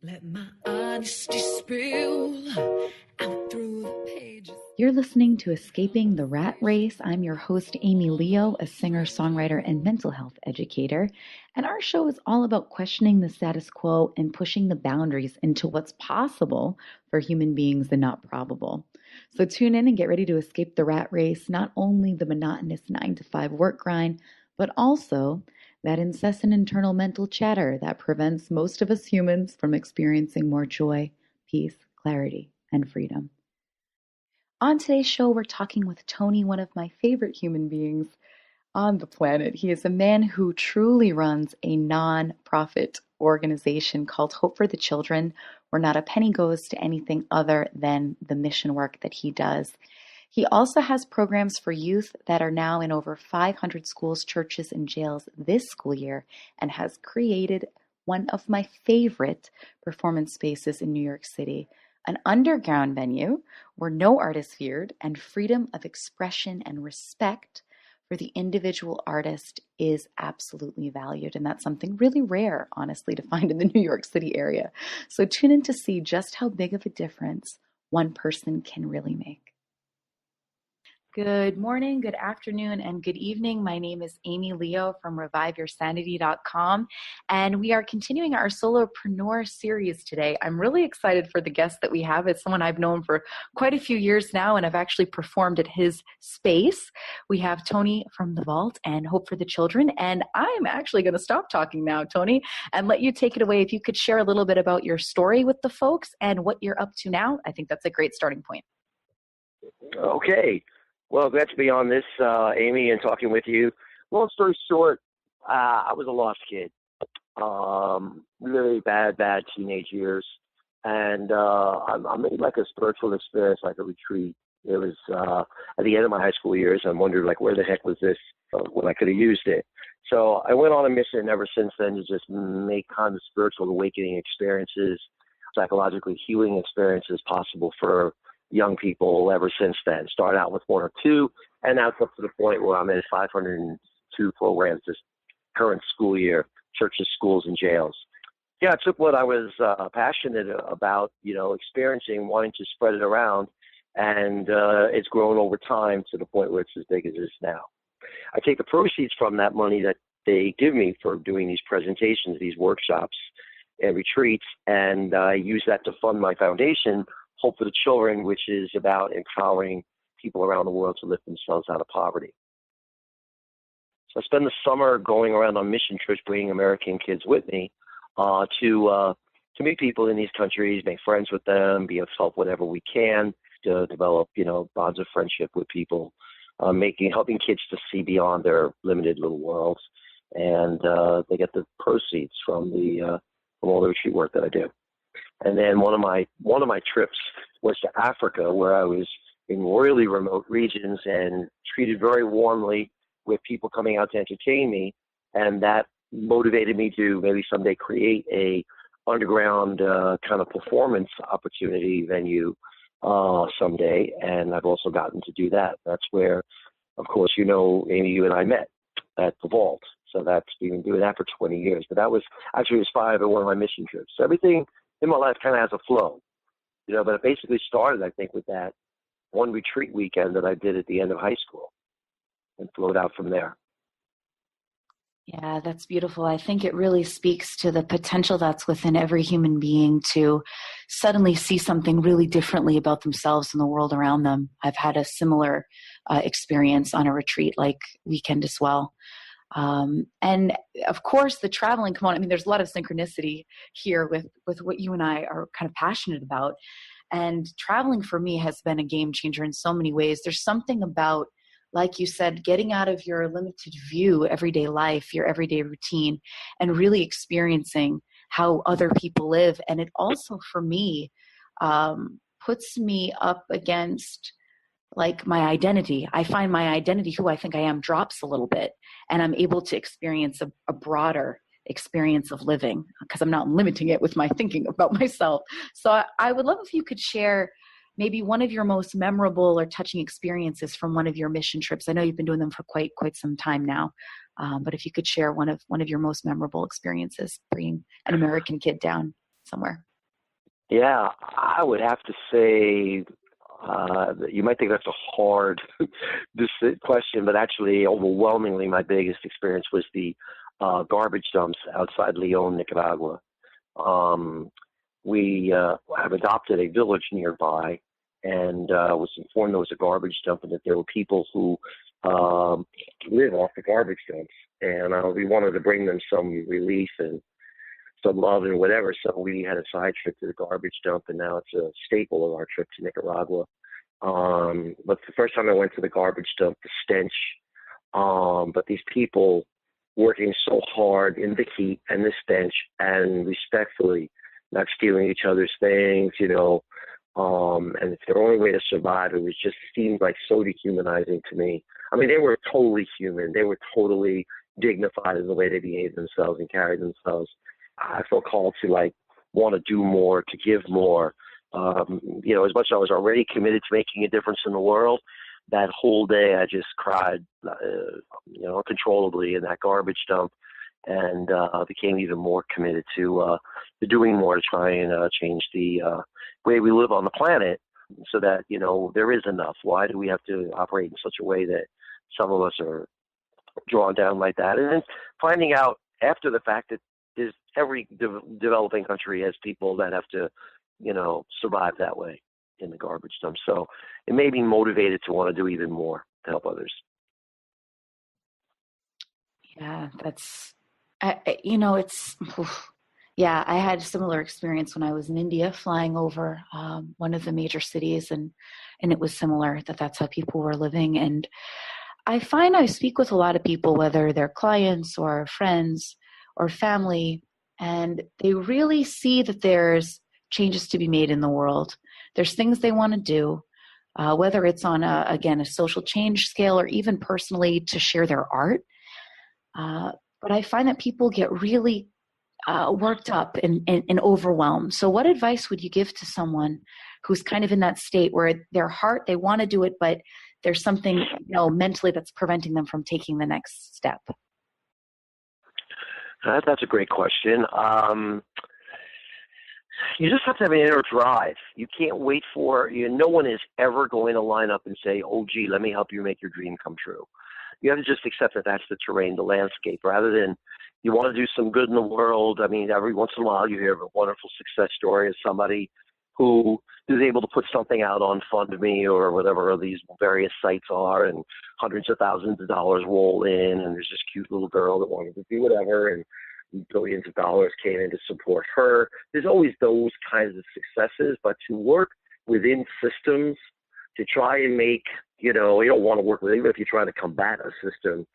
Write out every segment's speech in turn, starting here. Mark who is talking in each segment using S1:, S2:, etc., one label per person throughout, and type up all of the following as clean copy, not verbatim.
S1: Let my honesty spill out through the pages.
S2: You're listening to Escaping the Rat Race. I'm your host, Amy Leo, a singer, songwriter, and mental health educator. And our show is all about questioning the status quo and pushing the boundaries into what's possible for human beings and not probable. So tune in and get ready to escape the rat race, not only the monotonous 9-to-5 work grind, but also that incessant internal mental chatter that prevents most of us humans from experiencing more joy, peace, clarity, and freedom. On today's show, we're talking with Tony, one of my favorite human beings on the planet. He is a man who truly runs a non-profit organization called Hope for the Children, where not a penny goes to anything other than the mission work that he does. He also has programs for youth that are now in over 500 schools, churches, and jails this school year, and has created one of my favorite performance spaces in New York City, an underground venue where no art is feared and freedom of expression and respect for the individual artist is absolutely valued. And that's something really rare, honestly, to find in the New York City area. So tune in to see just how big of a difference one person can really make. Good morning, good afternoon, and good evening. My name is Amy Leo from reviveyoursanity.com, and we are continuing our solopreneur series today. I'm really excited for the guest that we have. It's someone I've known for quite a few years now, and I've actually performed at his space. We have Tony from The Vault and Hope for the Children, and I'm actually going to stop talking now, Tony, and let you take it away. If you could share a little bit about your story with the folks and what you're up to now, I think that's a great starting point.
S3: Okay. Well, glad to be on this, Amy, and talking with you. Long story short, I was a lost kid. Really bad teenage years. And I made like a spiritual experience, like a retreat. It was at the end of my high school years. I wondered, like, where the heck was this when I could have used it? So I went on a mission ever since then to just make kind of spiritual awakening experiences, psychologically healing experiences possible for young people ever since then. Started out with 1 or 2, and now it's up to the point where I'm in 502 programs this current school year, churches, schools, and jails. Yeah, I took what I was passionate about, experiencing, wanting to spread it around, and it's grown over time to the point where it's as big as it is now. I take the proceeds from that money that they give me for doing these presentations, these workshops, and retreats, and I use that to fund my foundation, Hope for the Children, which is about empowering people around the world to lift themselves out of poverty. So I spend the summer going around on mission trips, bringing American kids with me to meet people in these countries, make friends with them, be of help whatever we can to develop, bonds of friendship with people, helping kids to see beyond their limited little worlds, and they get the proceeds from all the retreat work that I do. And then one of my trips was to Africa, where I was in really remote regions and treated very warmly with people coming out to entertain me, and that motivated me to maybe someday create a underground kind of performance opportunity venue someday. And I've also gotten to do that. That's where, of course, Amy, you and I met at the Vault. So we've been doing that for 20 years. But that was actually inspired by one of my mission trips. So everything in my life kind of has a flow, but it basically started, I think, with that one retreat weekend that I did at the end of high school and flowed out from there.
S2: Yeah, that's beautiful. I think it really speaks to the potential that's within every human being to suddenly see something really differently about themselves and the world around them. I've had a similar experience on a retreat like weekend as well. And of course, the traveling component, there's a lot of synchronicity here with what you and I are kind of passionate about. And traveling for me has been a game changer in so many ways. There's something about, like you said, getting out of your limited view, everyday life, your everyday routine, and really experiencing how other people live. And it also, for me, puts me up against like my identity. I find my identity, who I think I am, drops a little bit, and I'm able to experience a broader experience of living because I'm not limiting it with my thinking about myself. So I would love if you could share maybe one of your most memorable or touching experiences from one of your mission trips. I know you've been doing them for quite some time now, but if you could share one of your most memorable experiences bringing an American kid down somewhere.
S3: Yeah, I would have to say you might think that's a hard question, but actually, overwhelmingly, my biggest experience was the garbage dumps outside Leon, Nicaragua. Um, we have adopted a village nearby, and was informed there was a garbage dump and that there were people who live off the garbage dumps, and we wanted to bring them some relief and some love and whatever. So we had a side trip to the garbage dump, and now it's a staple of our trip to Nicaragua. But the first time I went to the garbage dump, the stench, but these people working so hard in the heat and the stench and respectfully not stealing each other's things, and it's their only way to survive. It was just seemed like so dehumanizing to me. I mean, they were totally human. They were totally dignified in the way they behaved themselves and carried themselves. I felt called to want to do more, to give more. As much as I was already committed to making a difference in the world, that whole day I just cried, uncontrollably in that garbage dump, and became even more committed to doing more to try and change the way we live on the planet, so that there is enough. Why do we have to operate in such a way that some of us are drawn down like that? And then finding out after the fact that every developing country has people that have to survive that way in the garbage dump. So it made me motivated to want to do even more to help others.
S2: Yeah, yeah, I had a similar experience when I was in India, flying over one of the major cities, and it was similar that's how people were living. And I find I speak with a lot of people, whether they're clients or friends or family, and they really see that there's changes to be made in the world. There's things they want to do, whether it's on a social change scale or even personally to share their art. But I find that people get really worked up and overwhelmed. So what advice would you give to someone who's kind of in that state where their heart, they want to do it, but there's something mentally that's preventing them from taking the next step?
S3: That's a great question. You just have to have an inner drive. You can't wait for, no one is ever going to line up and say, oh, gee, let me help you make your dream come true. You have to just accept that that's the terrain, the landscape, rather than you want to do some good in the world. I mean, every once in a while you hear a wonderful success story of somebody who is able to put something out on FundMe or whatever these various sites are, and hundreds of thousands of dollars roll in, and there's this cute little girl that wanted to do whatever, and billions of dollars came in to support her. There's always those kinds of successes, but to work within systems, to try and make, you don't want to work with, even if you try to combat a system,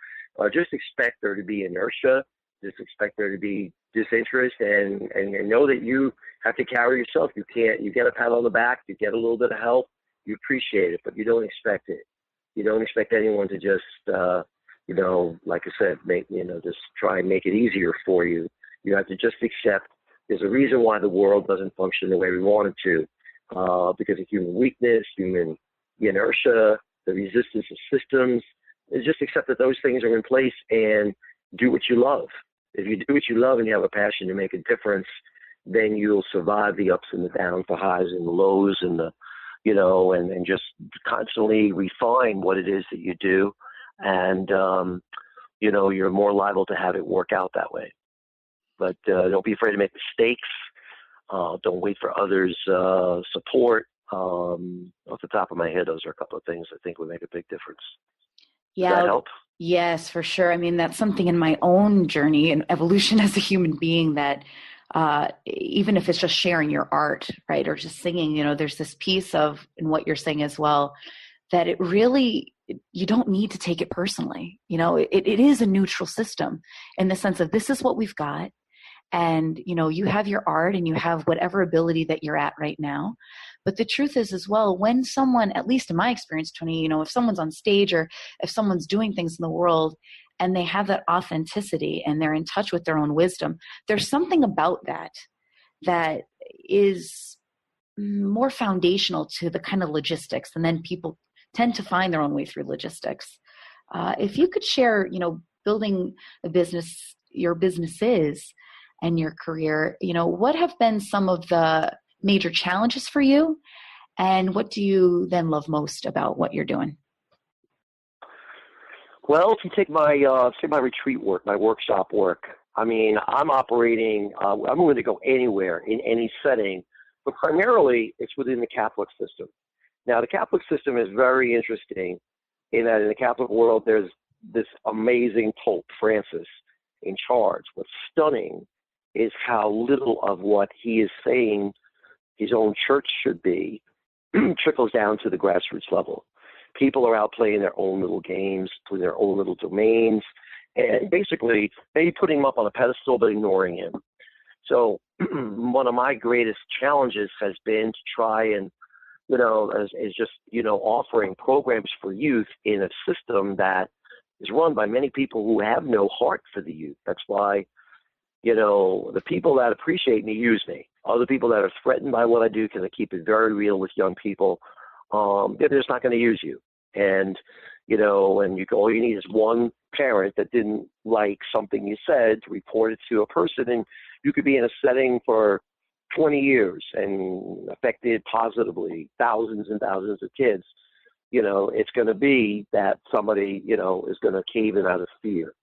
S3: just expect there to be inertia, just expect there to be disinterest, and know that you have to carry yourself. You get a pat on the back, you get a little bit of help, you appreciate it, but you don't expect it. You don't expect anyone to just, like I said, just try and make it easier for you. You have to just accept there's a reason why the world doesn't function the way we want it to, because of human weakness, human inertia, the resistance of systems. Just accept that those things are in place and do what you love. If you do what you love and you have a passion to make a difference, then you'll survive the ups and the downs, the highs and the lows, and and just constantly refine what it is that you do. And, you're more liable to have it work out that way. But don't be afraid to make mistakes. Don't wait for others' support. Off the top of my head, those are a couple of things I think would make a big difference.
S2: Yeah.
S3: Does that help?
S2: Yes, for sure. I mean, that's something in my own journey and evolution as a human being that even if it's just sharing your art, right, or just singing, there's this piece of in what you're saying as well, that it really, you don't need to take it personally. It is a neutral system in the sense of this is what we've got. And, you have your art and you have whatever ability that you're at right now. But the truth is as well, when someone, at least in my experience, Tony, if someone's on stage or if someone's doing things in the world and they have that authenticity and they're in touch with their own wisdom, there's something about that is more foundational to the kind of logistics. And then people tend to find their own way through logistics. If you could share, building a business, your businesses and your career, what have been some of the major challenges for you? And what do you then love most about what you're doing?
S3: Well, if you take my retreat work, my workshop work, I mean, I'm operating. I'm willing to go anywhere in any setting, but primarily it's within the Catholic system. Now, the Catholic system is very interesting in that in the Catholic world, there's this amazing Pope Francis in charge. What's stunning is how little of what he is saying his own church should be trickles down to the grassroots level. People are out playing their own little games, playing their own little domains, and basically maybe putting him up on a pedestal but ignoring him. So one of my greatest challenges has been to try and, is just, offering programs for youth in a system that is run by many people who have no heart for the youth. That's why, the people that appreciate me use me. Other people that are threatened by what I do, because I keep it very real with young people, they're just not going to use you. And, all you need is one parent that didn't like something you said to report it to a person, and you could be in a setting for 20 years and affected positively thousands and thousands of kids. It's going to be that somebody, is going to cave in out of fear.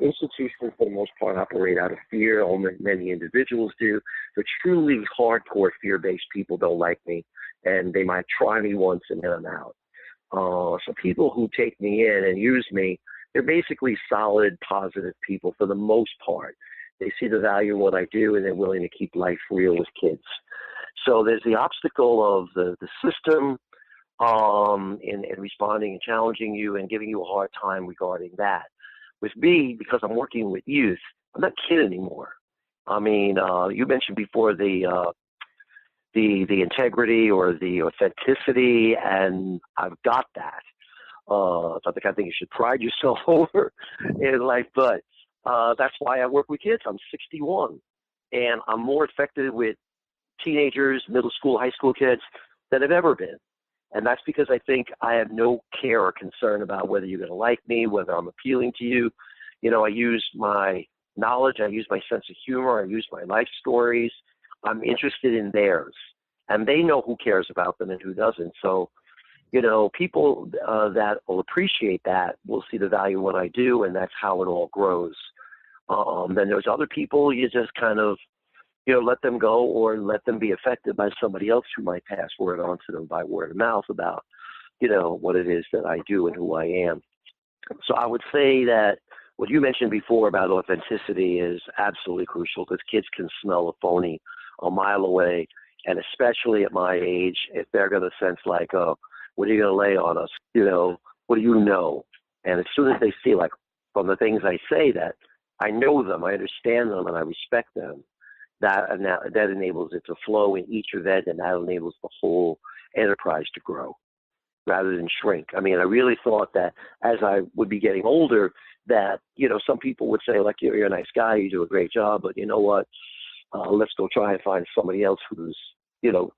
S3: Institutions, for the most part, operate out of fear. Many individuals do. The truly hardcore fear-based people don't like me, and they might try me once and then I'm out. So people who take me in and use me, they're basically solid, positive people for the most part. They see the value in what I do, and they're willing to keep life real with kids. So there's the obstacle of the system in responding and challenging you and giving you a hard time regarding that. With me, because I'm working with youth, I'm not a kid anymore. I mean, you mentioned before the integrity or the authenticity, and I've got that. It's not the kind of thing you should pride yourself over in life, but that's why I work with kids. I'm 61, and I'm more effective with teenagers, middle school, high school kids than I've ever been. And that's because I think I have no care or concern about whether you're going to like me, whether I'm appealing to you. I use my knowledge, I use my sense of humor, I use my life stories. I'm interested in theirs, and they know who cares about them and who doesn't. So, people that will appreciate that will see the value in what I do, and that's how it all grows. Then there's other people, you just kind of, let them go or let them be affected by somebody else who might pass word on to them by word of mouth about, what it is that I do and who I am. So I would say that what you mentioned before about authenticity is absolutely crucial, because kids can smell a phony a mile away. And especially at my age, if they're going to sense like, oh, what are you going to lay on us? What do you know? And as soon as they see, like, from the things I say, that I know them, I understand them, and I respect them, that enables it to flow in each event, and that enables the whole enterprise to grow rather than shrink. I mean, I really thought that as I would be getting older, that, some people would say, like, you're a nice guy, you do a great job, but you know what? Let's go try and find somebody else who's,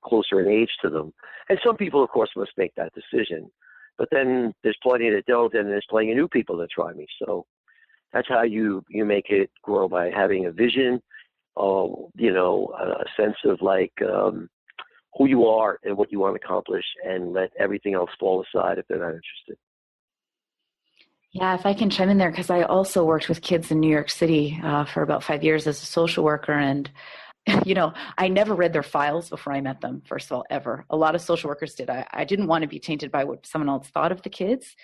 S3: closer in age to them. And some people, of course, must make that decision. But then there's plenty that don't, and there's plenty of new people that try me. So that's how you make it grow, by having a vision, a sense of like who you are and what you want to accomplish, and let everything else fall aside if they're not interested.
S2: Yeah, if I can chime in there, because I also worked with kids in New York City for about 5 years as a social worker. And, I never read their files before I met them, first of all, ever. A lot of social workers did. I didn't want to be tainted by what someone else thought of the kids.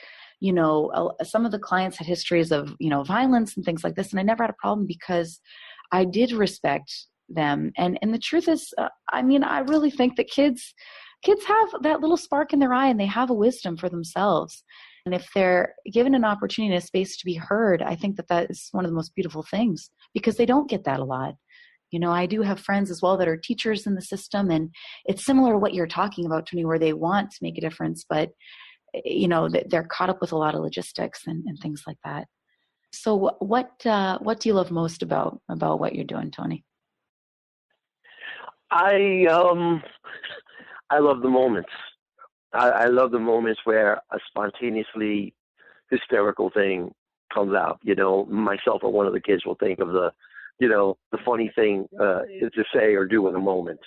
S2: Some of the clients had histories of, violence and things like this. And I never had a problem because I did respect them. And the truth is, I really think that kids have that little spark in their eye, and they have a wisdom for themselves. And if they're given an opportunity and a space to be heard, I think that is one of the most beautiful things, because they don't get that a lot. I do have friends as well that are teachers in the system, and it's similar to what you're talking about, Tony, where they want to make a difference, but, they're caught up with a lot of logistics and things like that. So what do you love most about what you're doing, Tony?
S3: I love the moments. I love the moments where a spontaneously hysterical thing comes out. Myself or one of the kids will think of the funny thing to say or do in a moment.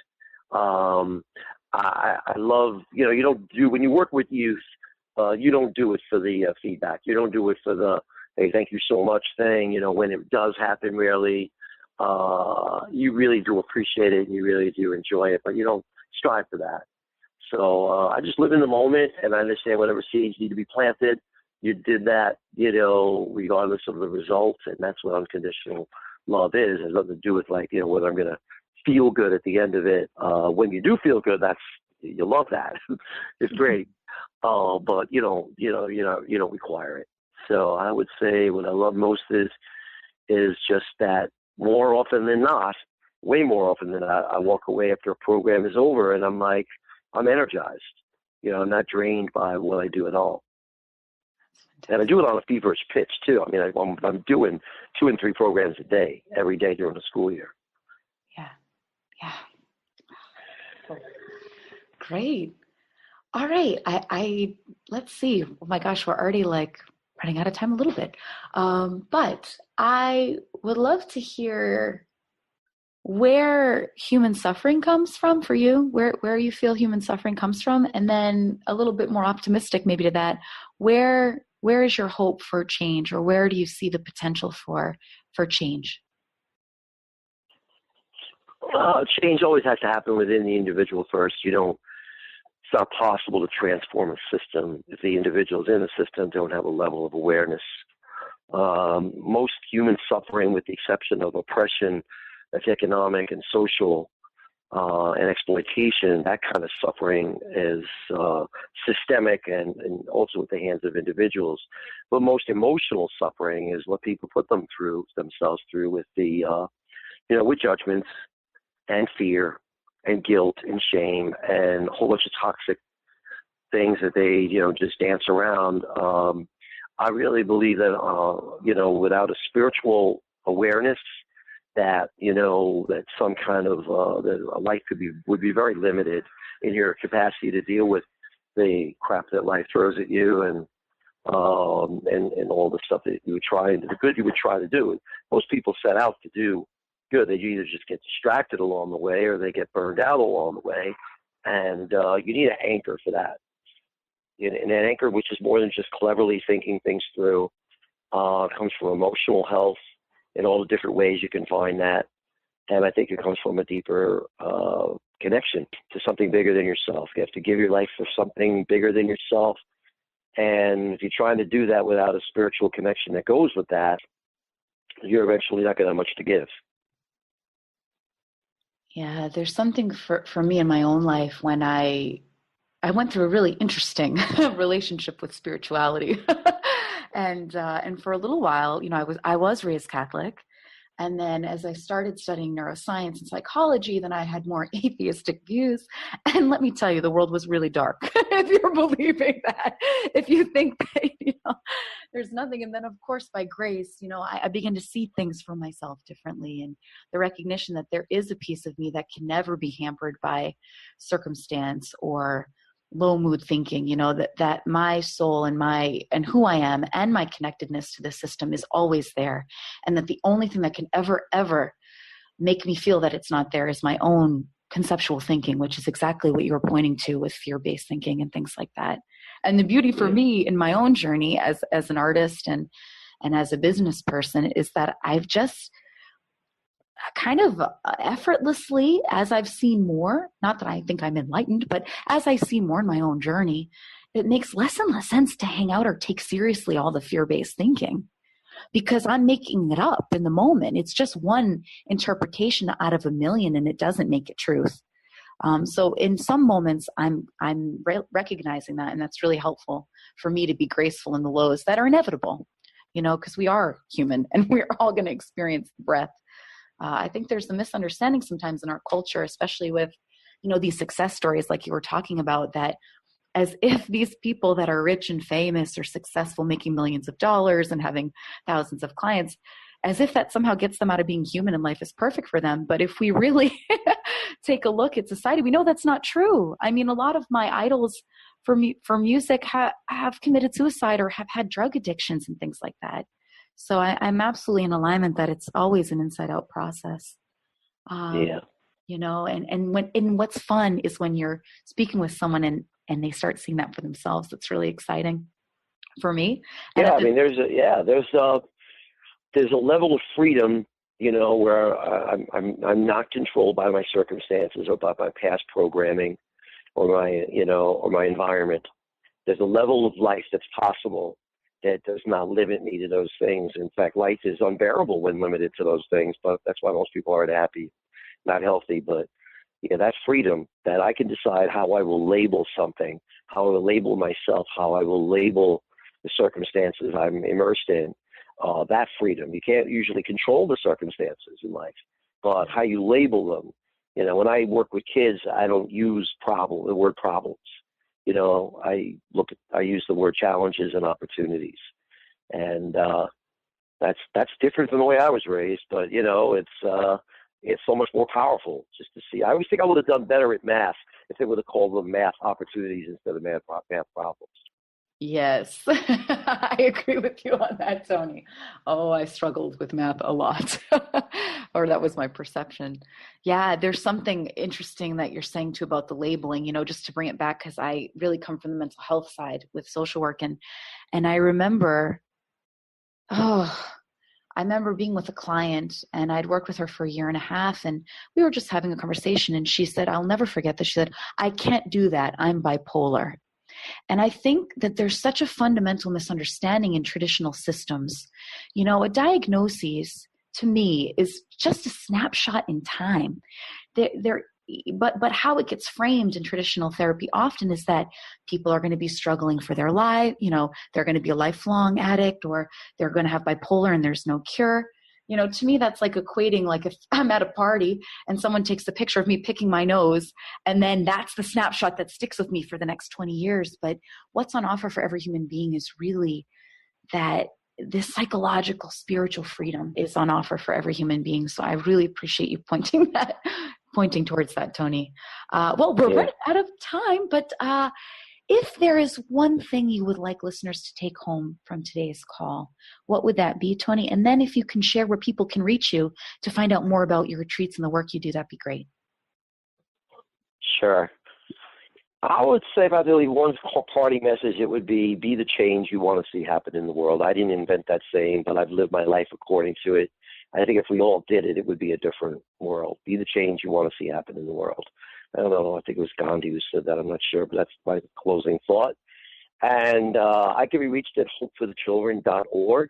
S3: I love, you don't do, when you work with youth, you don't do it for the feedback. You don't do it for the, hey, thank you so much thing. When it does happen, really, you really do appreciate it and you really do enjoy it, but you don't strive for that. So I just live in the moment, and I understand whatever seeds need to be planted. You did that, regardless of the results, and that's what unconditional love is. It has nothing to do with whether I'm going to feel good at the end of it. When you do feel good, you love that. It's great. But you don't require it. So I would say what I love most is just that more often than not, way more often than not, I walk away after a program is over and I'm like, I'm energized. I'm not drained by what I do at all. And I do it on a feverish pitch too. I mean, I'm doing 2 and 3 programs a day, every day during the school year.
S2: Yeah. Great. All right. I let's see. Oh my gosh, we're already running out of time a little bit. But I would love to hear where human suffering comes from for you, where you feel human suffering comes from, and then a little bit more optimistic maybe to that, where is your hope for change, or where do you see the potential for change?
S3: Change always has to happen within the individual first. It's not possible to transform a system if the individuals in the system don't have a level of awareness. Most human suffering, with the exception of oppression, that's economic and social, and exploitation, that kind of suffering is systemic and also at the hands of individuals. But most emotional suffering is what people put themselves through with with judgments and fear and guilt and shame and a whole bunch of toxic things that they, just dance around. I really believe that, without a spiritual awareness, that, that some kind of, that a life would be very limited in your capacity to deal with the crap that life throws at you and all the stuff that the good you would try to do. Most people set out to do good. They either just get distracted along the way or they get burned out along the way. And you need an anchor for that. And an anchor which is more than just cleverly thinking things through. Comes from emotional health in all the different ways you can find that. And I think it comes from a deeper connection to something bigger than yourself. You have to give your life for something bigger than yourself. And if you're trying to do that without a spiritual connection that goes with that, you're eventually not going to have much to give.
S2: Yeah, there's something for me in my own life when I went through a really interesting relationship with spirituality. And for a little while, I was raised Catholic. And then as I started studying neuroscience and psychology, then I had more atheistic views. And let me tell you, the world was really dark, if you're believing that, if you think that, there's nothing. And then, of course, by grace, I began to see things for myself differently. And the recognition that there is a piece of me that can never be hampered by circumstance or low mood thinking, that my soul and who I am and my connectedness to the system is always there. And that the only thing that can ever make me feel that it's not there is my own conceptual thinking, which is exactly what you were pointing to with fear-based thinking and things like that. And the beauty for me in my own journey as an artist and as a business person is that I've just kind of effortlessly, as I've seen more, not that I think I'm enlightened, but as I see more in my own journey, it makes less and less sense to hang out or take seriously all the fear-based thinking because I'm making it up in the moment. It's just one interpretation out of a million and it doesn't make it truth. So in some moments I'm recognizing that, and that's really helpful for me to be graceful in the lows that are inevitable, because we are human and we're all going to experience the breath. I think there's a misunderstanding sometimes in our culture, especially with, these success stories like you were talking about, that as if these people that are rich and famous or successful, making millions of dollars and having thousands of clients, as if that somehow gets them out of being human and life is perfect for them. But if we really take a look at society, we know that's not true. I mean, a lot of my idols for music have committed suicide or have had drug addictions and things like that. So I'm absolutely in alignment that it's always an inside out process.
S3: Yeah.
S2: and what's fun is when you're speaking with someone and they start seeing that for themselves. It's really exciting for me. And
S3: there's a level of freedom, where I'm not controlled by my circumstances or by my past programming or my environment. There's a level of life that's possible that does not limit me to those things. In fact, life is unbearable when limited to those things, but that's why most people aren't happy, not healthy. But that freedom that I can decide how I will label something, how I will label myself, how I will label the circumstances I'm immersed in, that freedom. You can't usually control the circumstances in life, but how you label them. When I work with kids, I don't use the word problems. I use the word challenges and opportunities, and that's different from the way I was raised. But it's so much more powerful just to see. I always think I would have done better at math if they would have called them math opportunities instead of math problems.
S2: Yes, I agree with you on that, Tony. Oh, I struggled with math a lot, or that was my perception. Yeah, there's something interesting that you're saying too about the labeling, just to bring it back, because I really come from the mental health side with social work. And I remember, I remember being with a client, and I'd worked with her for a year and a half, and we were just having a conversation, and she said, I'll never forget this. She said, I can't do that. I'm bipolar. And I think that there's such a fundamental misunderstanding in traditional systems. A diagnosis to me is just a snapshot in time. But how it gets framed in traditional therapy often is that people are going to be struggling for their life. They're going to be a lifelong addict, or they're going to have bipolar and there's no cure. To me, that's like equating, like if I'm at a party and someone takes a picture of me picking my nose, and then that's the snapshot that sticks with me for the next 20 years. But what's on offer for every human being is really that this psychological, spiritual freedom is on offer for every human being. So I really appreciate you pointing towards that, Tony. We're running out of time, but if there is one thing you would like listeners to take home from today's call, what would that be, Tony? And then if you can share where people can reach you to find out more about your retreats and the work you do, that'd be great.
S3: Sure. I would say if I had to leave one party message, it would be the change you want to see happen in the world. I didn't invent that saying, but I've lived my life according to it. I think if we all did it, it would be a different world. Be the change you want to see happen in the world. I don't know. I think it was Gandhi who said that. I'm not sure, but that's my closing thought. And I can be reached at hopeforthechildren.org.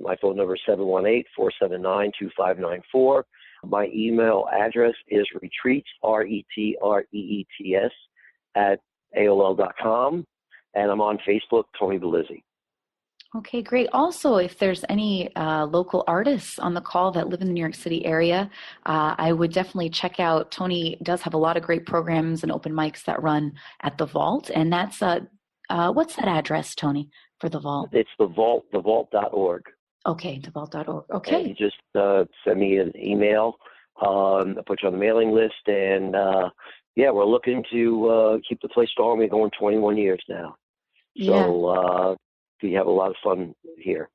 S3: My phone number is 718-479-2594. My email address is retreats, RETREETS, at AOL.com. And I'm on Facebook, Tony Bellizzi.
S2: Okay, great. Also, if there's any local artists on the call that live in the New York City area, I would definitely check out. Tony does have a lot of great programs and open mics that run at the Vault. And that's, what's that address, Tony, for the Vault?
S3: It's the Vault, thevault.org.
S2: Okay, thevault.org. Okay.
S3: And you just send me an email. I'll put you on the mailing list. And, we're looking to keep the place strong. We're going 21 years now. So we have a lot of fun here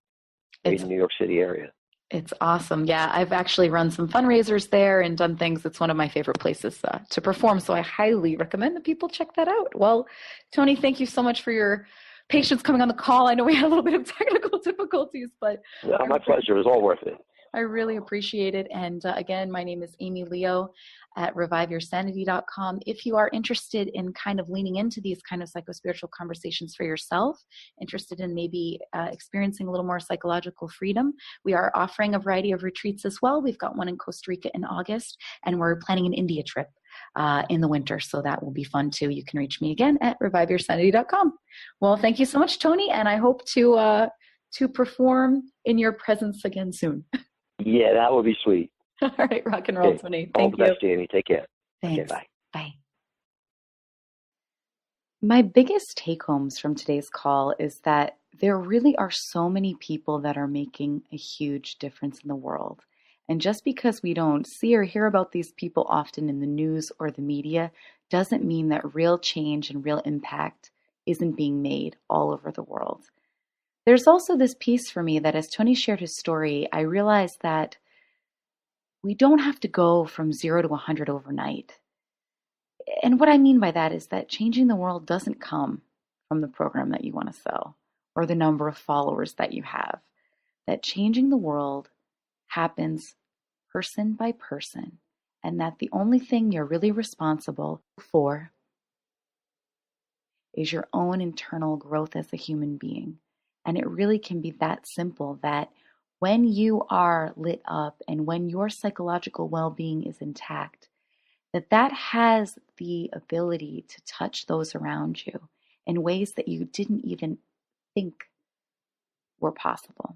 S3: in the New York City area.
S2: It's awesome. Yeah, I've actually run some fundraisers there and done things. It's one of my favorite places to perform. So I highly recommend that people check that out. Well, Tony, thank you so much for your patience coming on the call. I know we had a little bit of technical difficulties, but
S3: my pleasure. It was all worth it.
S2: I really appreciate it. And again, my name is Amy Leo at reviveyoursanity.com. If you are interested in kind of leaning into these kind of psychospiritual conversations for yourself, interested in maybe experiencing a little more psychological freedom, we are offering a variety of retreats as well. We've got one in Costa Rica in August, and we're planning an India trip in the winter. So that will be fun too. You can reach me again at reviveyoursanity.com. Well, thank you so much, Tony. And I hope to perform in your presence again soon.
S3: Yeah, that would be sweet.
S2: All right, rock and roll, okay. Tony. Thank you.
S3: All the best, Jamie. Take care.
S2: Thanks.
S3: Okay, bye.
S2: Bye. My biggest take-homes from today's call is that there really are so many people that are making a huge difference in the world. And just because we don't see or hear about these people often in the news or the media doesn't mean that real change and real impact isn't being made all over the world. There's also this piece for me that as Tony shared his story, I realized that We don't have to go from 0 to 100 overnight. And what I mean by that is that changing the world doesn't come from the program that you want to sell or the number of followers that you have. That changing the world happens person by person, and that the only thing you're really responsible for is your own internal growth as a human being. And it really can be that simple, that when you are lit up and when your psychological well-being is intact, that has the ability to touch those around you in ways that you didn't even think were possible.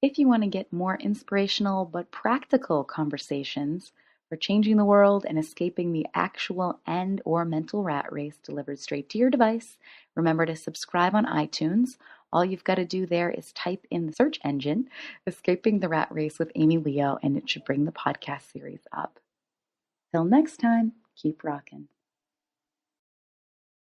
S2: If you want to get more inspirational but practical conversations for changing the world and escaping the actual and or mental rat race delivered straight to your device, remember to subscribe on iTunes. All you've got to do there is type in the search engine, Escaping the Rat Race with Amy Leo, and it should bring the podcast series up. Till next time, keep rocking.